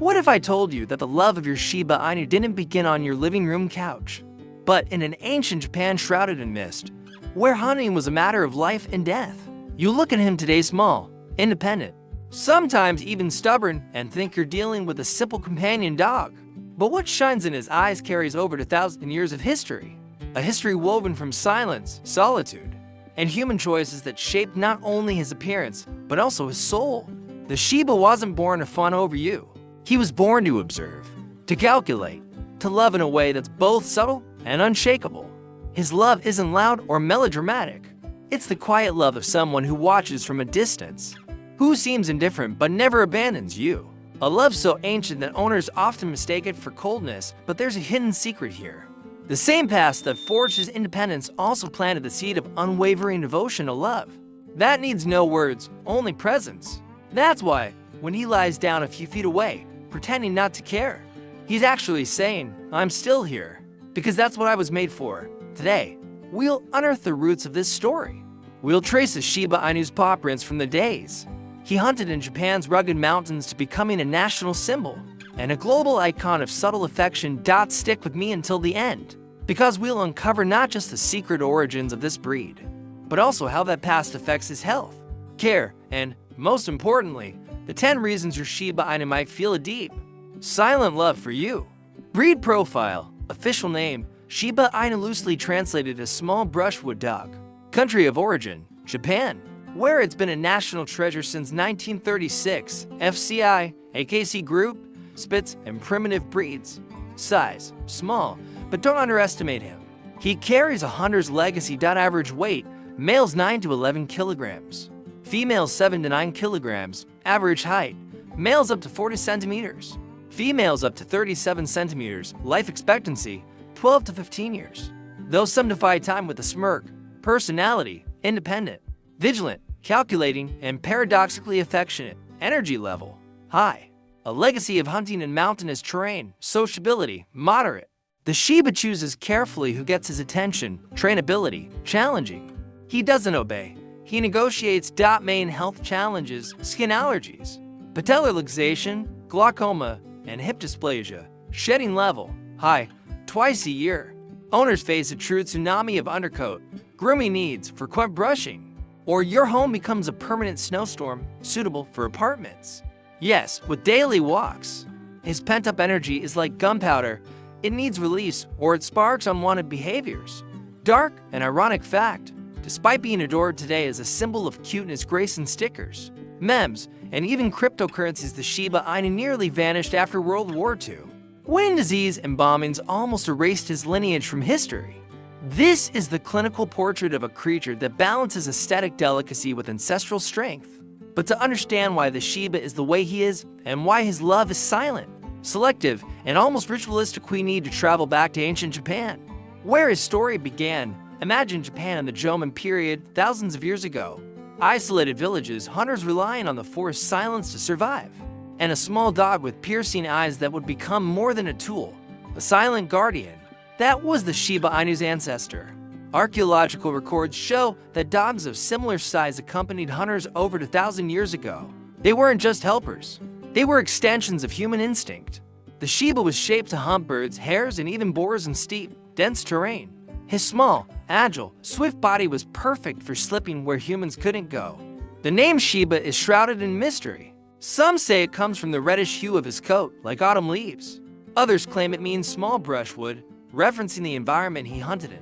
What if I told you that the love of your Shiba Inu didn't begin on your living room couch, but in an ancient Japan shrouded in mist, where hunting was a matter of life and death? You look at him today small, independent, sometimes even stubborn, and think you're dealing with a simple companion dog. But what shines in his eyes carries over to thousands of years of history. A history woven from silence, solitude, and human choices that shaped not only his appearance, but also his soul. The Shiba wasn't born to fawn over you. He was born to observe, to calculate, to love in a way that's both subtle and unshakable. His love isn't loud or melodramatic. It's the quiet love of someone who watches from a distance, who seems indifferent but never abandons you. A love so ancient that owners often mistake it for coldness, but there's a hidden secret here. The same past that forged his independence also planted the seed of unwavering devotion to love. That needs no words, only presence. That's why, when he lies down a few feet away, pretending not to care, he's actually saying, "I'm still here," because that's what I was made for. Today, we'll unearth the roots of this story. We'll trace the Shiba Inu's paw prints from the days he hunted in Japan's rugged mountains to becoming a national symbol and a global icon of subtle affection. Stick with me until the end, because we'll uncover not just the secret origins of this breed, but also how that past affects his health, care, and, most importantly, the 10 reasons your Shiba Inu might feel a deep, silent love for you. Breed profile, official name, Shiba Inu, loosely translated as small brushwood dog. Country of origin, Japan, where it's been a national treasure since 1936. FCI, AKC group, Spitz, and primitive breeds. Size, small, but don't underestimate him. He carries a hunter's legacy. Average weight, males 9 to 11 kilograms. Females 7 to 9 kilograms. Average height, males up to 40 centimeters. Females up to 37 centimeters. Life expectancy, 12 to 15 years. Though some defy time with a smirk. Personality, independent, vigilant, calculating, and paradoxically affectionate. Energy level, high. A legacy of hunting in mountainous terrain. Sociability, moderate. The Shiba chooses carefully who gets his attention. Trainability, challenging. He doesn't obey. He negotiates. Main health challenges, skin allergies, patellar luxation, glaucoma, and hip dysplasia. Shedding level, high, twice a year. Owners face a true tsunami of undercoat, grooming needs, frequent brushing, or your home becomes a permanent snowstorm suitable for apartments. Yes, with daily walks. His pent-up energy is like gunpowder. It needs release or it sparks unwanted behaviors. Dark and ironic fact, despite being adored today as a symbol of cuteness, grace, and stickers, memes, and even cryptocurrencies, the Shiba Inu nearly vanished after World War II. When disease and bombings almost erased his lineage from history. This is the clinical portrait of a creature that balances aesthetic delicacy with ancestral strength. But to understand why the Shiba is the way he is, and why his love is silent, selective, and almost ritualistic, we need to travel back to ancient Japan, where his story began. Imagine Japan in the Jomon period, thousands of years ago. Isolated villages, hunters relying on the forest's silence to survive, and a small dog with piercing eyes that would become more than a tool, a silent guardian. That was the Shiba Inu's ancestor. Archaeological records show that dogs of similar size accompanied hunters over 2,000 years ago. They weren't just helpers. They were extensions of human instinct. The Shiba was shaped to hunt birds, hares, and even boars in steep, dense terrain. His small, agile, swift body was perfect for slipping where humans couldn't go. The name Shiba is shrouded in mystery. Some say it comes from the reddish hue of his coat, like autumn leaves. Others claim it means small brushwood, referencing the environment he hunted in.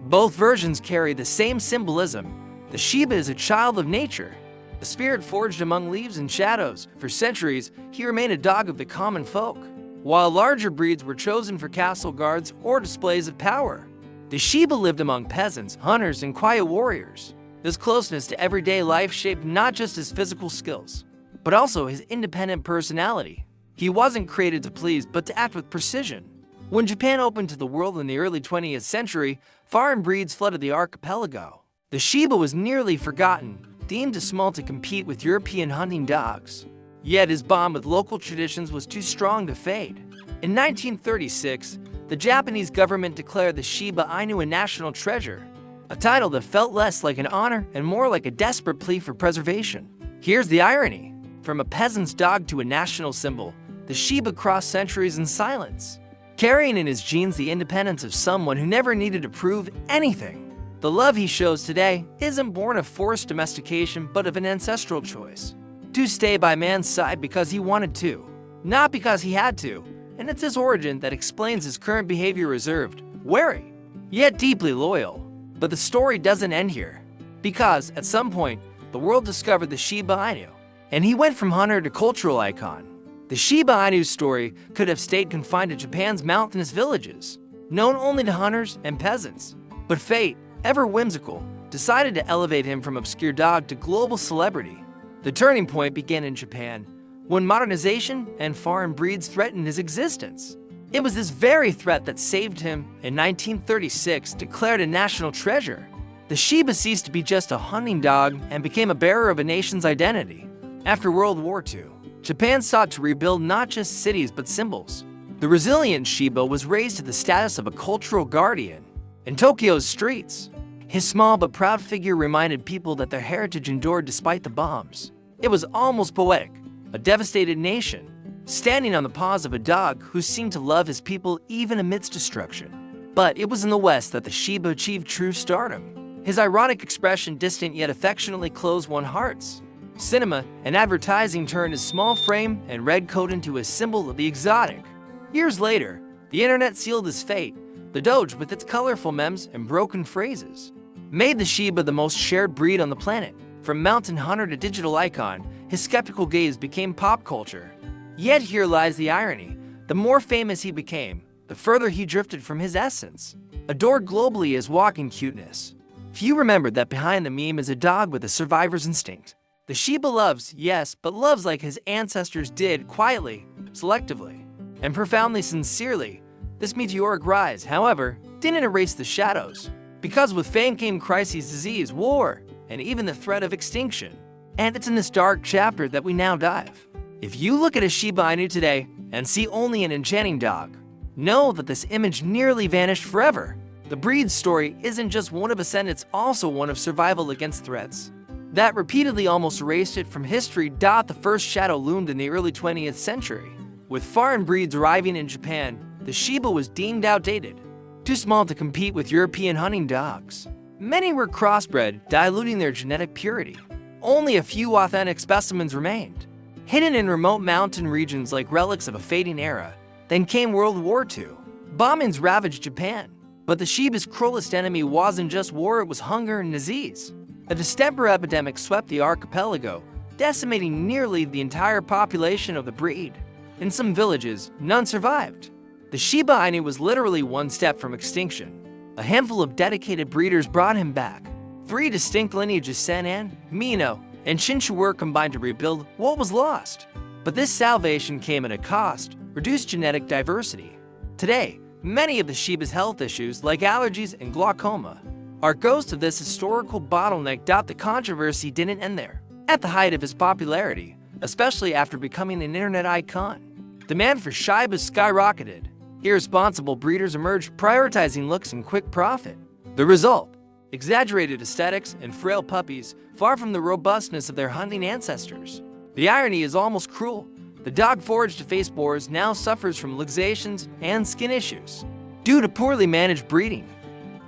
Both versions carry the same symbolism. The Shiba is a child of nature, a spirit forged among leaves and shadows. For centuries, he remained a dog of the common folk, while larger breeds were chosen for castle guards or displays of power. The Shiba lived among peasants, hunters, and quiet warriors. This closeness to everyday life shaped not just his physical skills, but also his independent personality. He wasn't created to please, but to act with precision. When Japan opened to the world in the early 20th century, foreign breeds flooded the archipelago. The Shiba was nearly forgotten, deemed too small to compete with European hunting dogs. Yet his bond with local traditions was too strong to fade. In 1936, the Japanese government declared the Shiba Inu a national treasure, a title that felt less like an honor and more like a desperate plea for preservation. Here's the irony. From a peasant's dog to a national symbol, the Shiba crossed centuries in silence, carrying in his genes the independence of someone who never needed to prove anything. The love he shows today isn't born of forced domestication but of an ancestral choice. To stay by man's side because he wanted to, not because he had to, and it's his origin that explains his current behavior: reserved, wary, yet deeply loyal. But the story doesn't end here, because at some point, the world discovered the Shiba Inu, and he went from hunter to cultural icon. The Shiba Inu's story could have stayed confined to Japan's mountainous villages, known only to hunters and peasants. But fate, ever whimsical, decided to elevate him from obscure dog to global celebrity. The turning point began in Japan, when modernization and foreign breeds threatened his existence. It was this very threat that saved him in 1936, declared a national treasure. The Shiba ceased to be just a hunting dog and became a bearer of a nation's identity. After World War II, Japan sought to rebuild not just cities but symbols. The resilient Shiba was raised to the status of a cultural guardian. In Tokyo's streets, his small but proud figure reminded people that their heritage endured despite the bombs. It was almost poetic, a devastated nation, standing on the paws of a dog who seemed to love his people even amidst destruction. But it was in the West that the Shiba achieved true stardom. His ironic expression, distant yet affectionately close won hearts. Cinema and advertising turned his small frame and red coat into a symbol of the exotic. Years later, the internet sealed his fate. The Doge, with its colorful memes and broken phrases, made the Shiba the most shared breed on the planet. From mountain hunter to digital icon, his skeptical gaze became pop culture. Yet here lies the irony. The more famous he became, the further he drifted from his essence. Adored globally as walking cuteness, few remembered that behind the meme is a dog with a survivor's instinct. The Shiba loves, yes, but loves like his ancestors did, quietly, selectively, and profoundly sincerely. This meteoric rise, however, didn't erase the shadows, because with fame came crises, disease, war, and even the threat of extinction. And it's in this dark chapter that we now dive. If you look at a Shiba Inu today and see only an enchanting dog, know that this image nearly vanished forever. The breed's story isn't just one of ascent, it's also one of survival against threats that repeatedly almost erased it from history. The first shadow loomed in the early 20th century. With foreign breeds arriving in Japan, the Shiba was deemed outdated, too small to compete with European hunting dogs. Many were crossbred, diluting their genetic purity. Only a few authentic specimens remained, hidden in remote mountain regions like relics of a fading era. Then came World War II. Bombings ravaged Japan, but the Shiba's cruelest enemy wasn't just war, it was hunger and disease. A distemper epidemic swept the archipelago, decimating nearly the entire population of the breed. In some villages, none survived. The Shiba Inu was literally one step from extinction. A handful of dedicated breeders brought him back. 3 distinct lineages, Sanan, Mino, and Shinshu, were combined to rebuild what was lost. But this salvation came at a cost: reduced genetic diversity. Today, many of the Shiba's health issues, like allergies and glaucoma, are ghosts of this historical bottleneck. The controversy didn't end there. At the height of his popularity, especially after becoming an internet icon, demand for Shibas skyrocketed. Irresponsible breeders emerged, prioritizing looks and quick profit. The result: exaggerated aesthetics and frail puppies, far from the robustness of their hunting ancestors. The irony is almost cruel. The dog foraged to face boars now suffers from luxations and skin issues due to poorly managed breeding.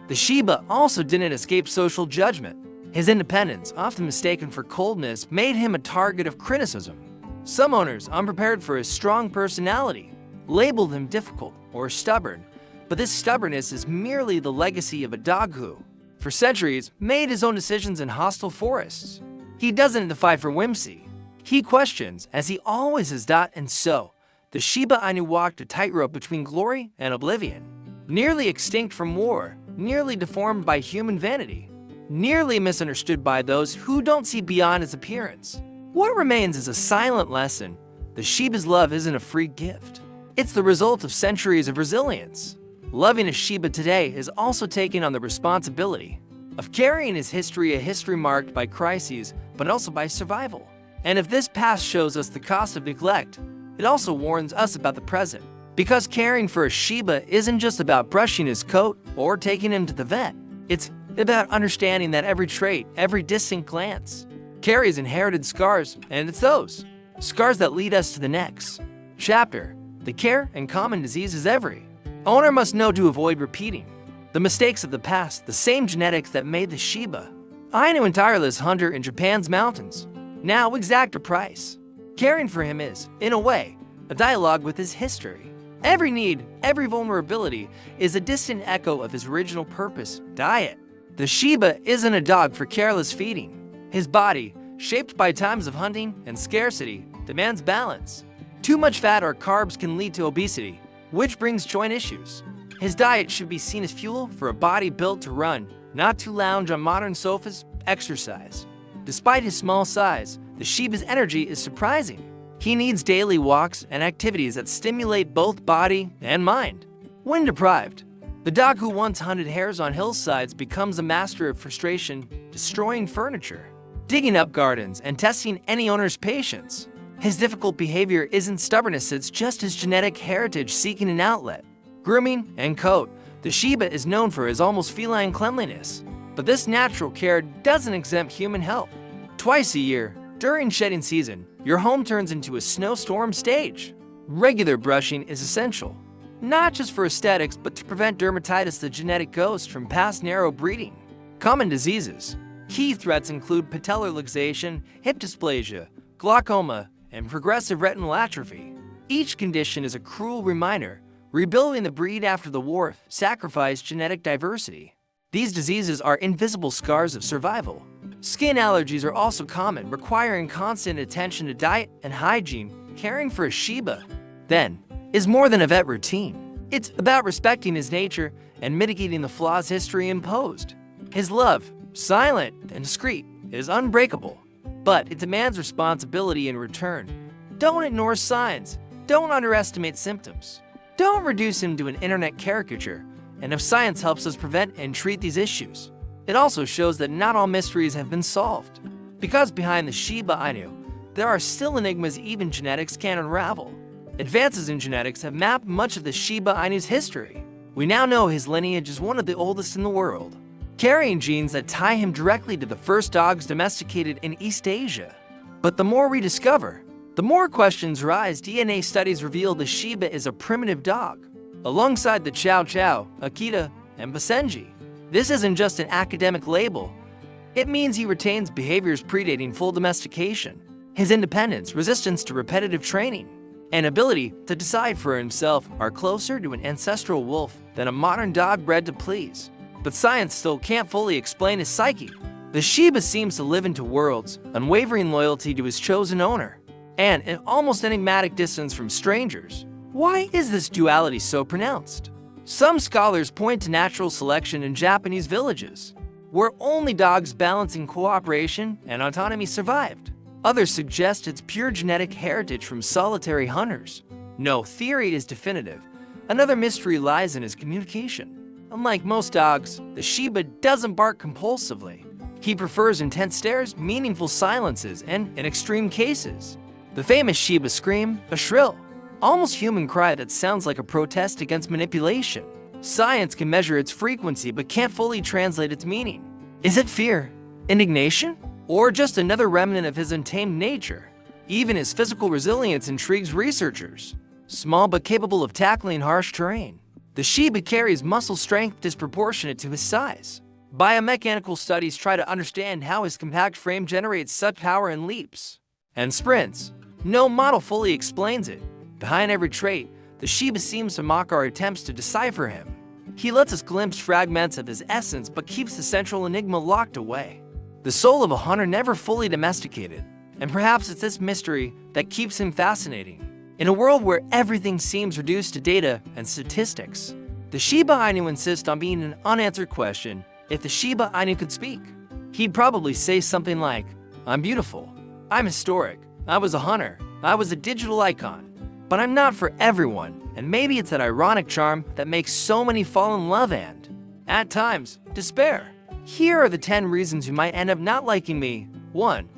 The Shiba also didn't escape social judgment. His independence, often mistaken for coldness, made him a target of criticism. Some owners, unprepared for his strong personality, labeled him difficult or stubborn, but this stubbornness is merely the legacy of a dog who, for centuries, made his own decisions in hostile forests. He doesn't defy for whimsy. He questions, as he always has. And so, the Shiba Inu walked a tightrope between glory and oblivion. Nearly extinct from war, nearly deformed by human vanity, nearly misunderstood by those who don't see beyond his appearance. What remains is a silent lesson. The Shiba's love isn't a free gift. It's the result of centuries of resilience. Loving a Shiba today is also taking on the responsibility of carrying his history, a history marked by crises, but also by survival. And if this past shows us the cost of neglect, it also warns us about the present. Because caring for a Shiba isn't just about brushing his coat or taking him to the vet. It's about understanding that every trait, every distant glance, carries inherited scars, and it's those scars that lead us to the next. Chapter: The care and common diseases every owner must know to avoid repeating the mistakes of the past. The same genetics that made the Shiba Inu a tireless hunter in Japan's mountains now exact a price. Caring for him is, in a way, a dialogue with his history. Every need, every vulnerability is a distant echo of his original purpose: diet. The Shiba isn't a dog for careless feeding. His body, shaped by times of hunting and scarcity, demands balance. Too much fat or carbs can lead to obesity, which brings joint issues. His diet should be seen as fuel for a body built to run, not to lounge on modern sofas. Exercise. Despite his small size, the Shiba's energy is surprising. He needs daily walks and activities that stimulate both body and mind. When deprived, the dog who once hunted hares on hillsides becomes a master of frustration, destroying furniture, digging up gardens, and testing any owner's patience. His difficult behavior isn't stubbornness, it's just his genetic heritage seeking an outlet. Grooming and coat. The Shiba is known for his almost feline cleanliness, but this natural care doesn't exempt human help. Twice a year, during shedding season, your home turns into a snowstorm stage. Regular brushing is essential, not just for aesthetics, but to prevent dermatitis, the genetic ghost from past narrow breeding. Common diseases. Key threats include patellar luxation, hip dysplasia, glaucoma, and progressive retinal atrophy. Each condition is a cruel reminder: rebuilding the breed after the war sacrificed genetic diversity. These diseases are invisible scars of survival. Skin allergies are also common, requiring constant attention to diet and hygiene. Caring for a Shiba, then, is more than a vet routine. It's about respecting his nature and mitigating the flaws history imposed. His love, silent and discreet, is unbreakable, but it demands responsibility in return. Don't ignore signs. Don't underestimate symptoms. Don't reduce him to an internet caricature. And if science helps us prevent and treat these issues, it also shows that not all mysteries have been solved. Because behind the Shiba Inu, there are still enigmas even genetics can't unravel. Advances in genetics have mapped much of the Shiba Inu's history. We now know his lineage is one of the oldest in the world, carrying genes that tie him directly to the first dogs domesticated in East Asia. But the more we discover, the more questions rise. DNA studies reveal the Shiba is a primitive dog, alongside the Chow Chow, Akita, and Basenji. This isn't just an academic label. It means he retains behaviors predating full domestication. His independence, resistance to repetitive training, and ability to decide for himself are closer to an ancestral wolf than a modern dog bred to please. But science still can't fully explain his psyche. The Shiba seems to live in two worlds: unwavering loyalty to his chosen owner, and an almost enigmatic distance from strangers. Why is this duality so pronounced? Some scholars point to natural selection in Japanese villages, where only dogs balancing cooperation and autonomy survived. Others suggest it's pure genetic heritage from solitary hunters. No theory is definitive. Another mystery lies in his communication. Unlike most dogs, the Shiba doesn't bark compulsively. He prefers intense stares, meaningful silences, and, in extreme cases, the famous Shiba scream, a shrill, almost human cry that sounds like a protest against manipulation. Science can measure its frequency but can't fully translate its meaning. Is it fear, indignation, or just another remnant of his untamed nature? Even his physical resilience intrigues researchers. Small but capable of tackling harsh terrain, the Shiba carries muscle strength disproportionate to his size. Biomechanical studies try to understand how his compact frame generates such power in leaps and sprints. No model fully explains it. Behind every trait, the Shiba seems to mock our attempts to decipher him. He lets us glimpse fragments of his essence but keeps the central enigma locked away. The soul of a hunter never fully domesticated, and perhaps it's this mystery that keeps him fascinating. In a world where everything seems reduced to data and statistics, the Shiba Inu insists on being an unanswered question. If the Shiba Inu could speak, he'd probably say something like, "I'm beautiful, I'm historic, I was a hunter, I was a digital icon. But I'm not for everyone," and maybe it's that ironic charm that makes so many fall in love and, at times, despair. Here are the 10 reasons you might end up not liking me. 1.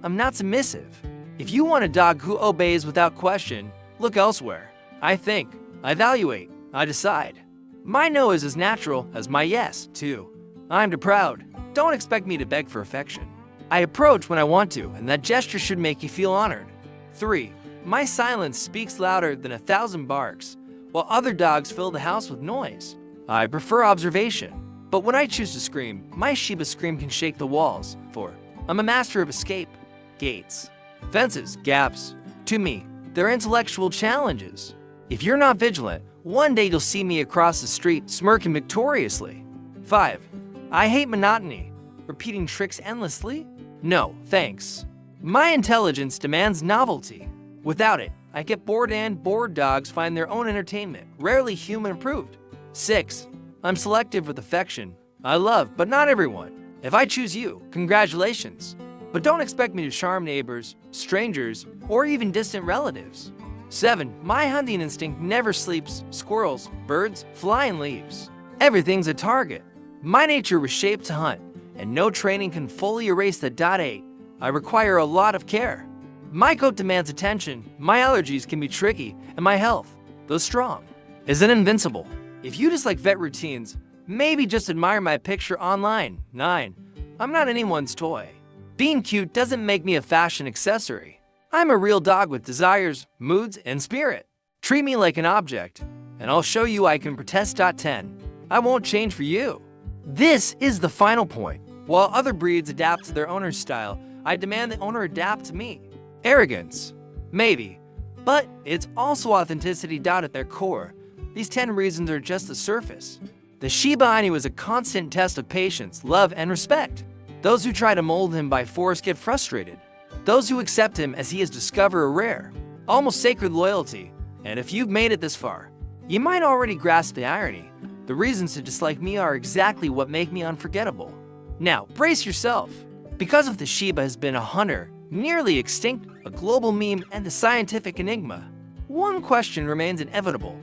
I'm not submissive. If you want a dog who obeys without question, look elsewhere. I think, I evaluate, I decide. My no is as natural as my yes. 2. I'm too proud. Don't expect me to beg for affection. I approach when I want to, and that gesture should make you feel honored. 3. My silence speaks louder than 1,000 barks, while other dogs fill the house with noise. I prefer observation, but when I choose to scream, my Shiba scream can shake the walls, for I'm a master of escape. Gates, fences, gaps. To me, they're intellectual challenges. If you're not vigilant, one day you'll see me across the street smirking victoriously. 5. I hate monotony. Repeating tricks endlessly? No, thanks. My intelligence demands novelty. Without it, I get bored, and bored dogs find their own entertainment, rarely human-approved. 6. I'm selective with affection. I love, but not everyone. If I choose you, congratulations. But don't expect me to charm neighbors, strangers, or even distant relatives. 7. My hunting instinct never sleeps. Squirrels, birds, flying leaves. Everything's a target. My nature was shaped to hunt, and no training can fully erase the. 8. I require a lot of care. My coat demands attention, my allergies can be tricky, and my health, though strong, isn't invincible. If you dislike vet routines, maybe just admire my picture online. 9. I'm not anyone's toy. Being cute doesn't make me a fashion accessory. I'm a real dog with desires, moods, and spirit. Treat me like an object, and I'll show you I can protest. 10. I won't change for you. This is the final point. While other breeds adapt to their owner's style, I demand the owner adapt to me. Arrogance? Maybe. But it's also authenticity. At their core. These 10 reasons are just the surface. The Shiba Inu is a constant test of patience, love, and respect. Those who try to mold him by force get frustrated. Those who accept him as he is discover a rare, almost sacred loyalty. And if you've made it this far, you might already grasp the irony. The reasons to dislike me are exactly what make me unforgettable. Now, brace yourself. Because if the Shiba has been a hunter, nearly extinct, a global meme, and a scientific enigma, one question remains inevitable.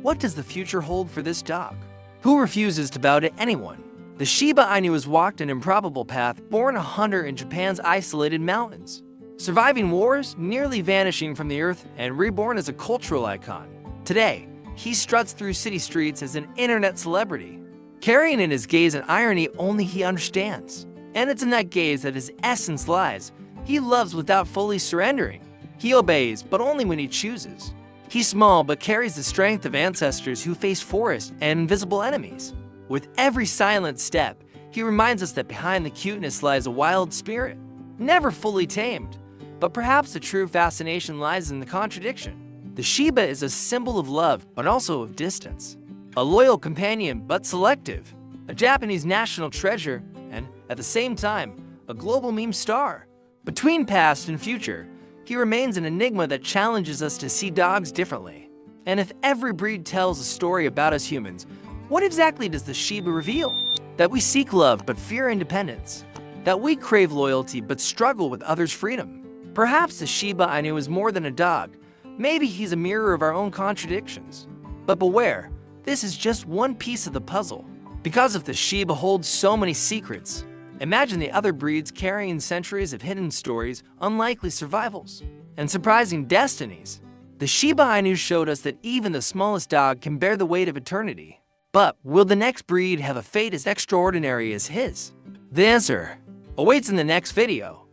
What does the future hold for this dog? Who refuses to bow to anyone? The Shiba Inu has walked an improbable path, born a hunter in Japan's isolated mountains, surviving wars, nearly vanishing from the earth, and reborn as a cultural icon. Today, he struts through city streets as an internet celebrity, carrying in his gaze an irony only he understands. And it's in that gaze that his essence lies. He loves without fully surrendering. He obeys, but only when he chooses. He's small, but carries the strength of ancestors who face forest and invisible enemies. With every silent step, he reminds us that behind the cuteness lies a wild spirit, never fully tamed. But perhaps the true fascination lies in the contradiction. The Shiba is a symbol of love, but also of distance. A loyal companion, but selective. A Japanese national treasure, and, at the same time, a global meme star. Between past and future, he remains an enigma that challenges us to see dogs differently. And if every breed tells a story about us humans, what exactly does the Shiba reveal? That we seek love but fear independence. That we crave loyalty but struggle with others' freedom. Perhaps the Shiba Inu is more than a dog. Maybe he's a mirror of our own contradictions. But beware, this is just one piece of the puzzle. Because if the Shiba holds so many secrets, imagine the other breeds carrying centuries of hidden stories, unlikely survivals, and surprising destinies. The Shiba Inu showed us that even the smallest dog can bear the weight of eternity. But will the next breed have a fate as extraordinary as his? The answer awaits in the next video.